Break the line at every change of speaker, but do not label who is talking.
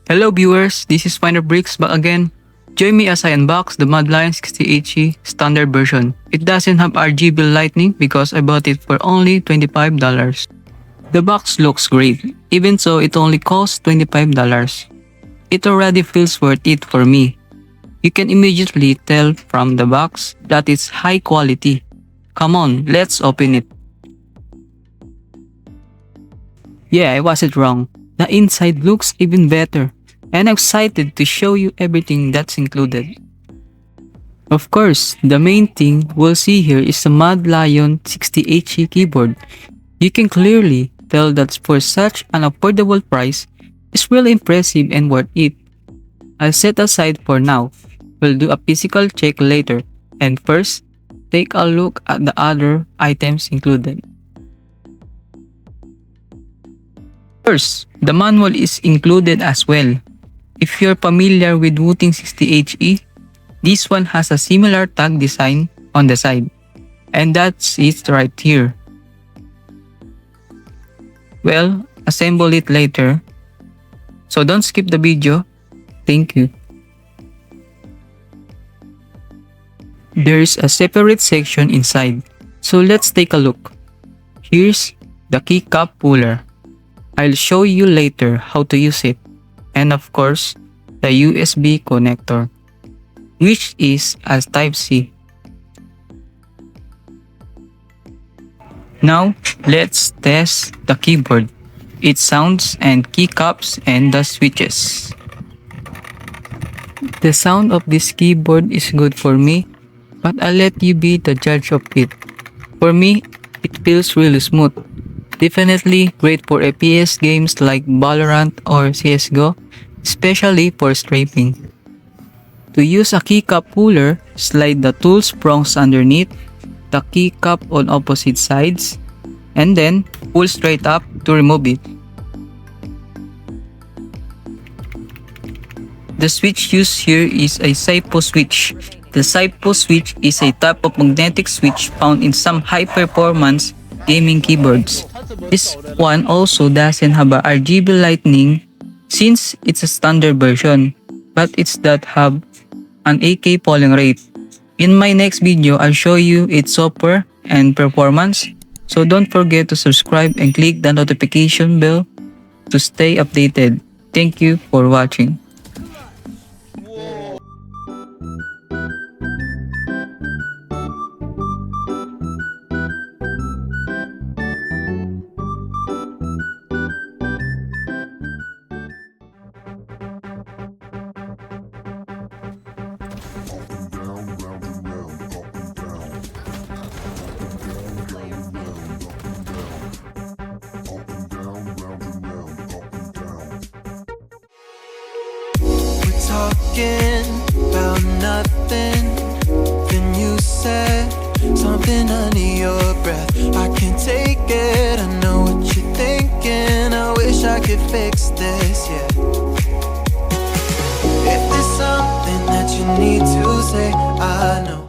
Hello viewers, this is WhyNotBrix back again. Join me as I unbox the MAD60HE standard version. It doesn't have RGB lighting because I bought it for only $25. The box looks great, even so it only costs $25. It already feels worth it for me. You can immediately tell from the box that it's high quality. Come on, let's open it. Yeah, I wasn't wrong. The inside looks even better, and I'm excited to show you everything that's included. Of course, the main thing we'll see here is the MAD60HE keyboard. You can clearly tell that for such an affordable price, it's really impressive and worth it. I'll set aside for now. We'll do a physical check later, and first, take a look at the other items included. First, the manual is included as well. If you're familiar with Wooting 60HE, this one has a similar tag design on the side. And that's it right here. Well, assemble it later. So don't skip the video. Thank you. There's a separate section inside. So let's take a look. Here's the keycap puller. I'll show you later how to use it. And of course, the USB connector, which is a Type-C. Now, let's test the keyboard, its sounds and keycaps and the switches. The sound of this keyboard is good for me, but I'll let you be the judge of it. For me, it feels really smooth. Definitely great for FPS games like Valorant or CSGO, especially for strafing. To use a keycap puller, slide the tools prongs underneath, the keycap on opposite sides, and then pull straight up to remove it. The switch used here is a SIPO switch. The SIPO switch is a type of magnetic switch found in some high-performance gaming keyboards. This one also doesn't have a RGB lighting since it's a standard version, but it does have an 8K polling rate. In my next video, I'll show you its software and performance, so don't forget to subscribe and click the notification bell to stay updated. Thank you for watching.
Talking about nothing, then you said something under your breath. I can't take it, I know what you're thinking. I wish I could fix this, yeah. If there's something that you need to say, I know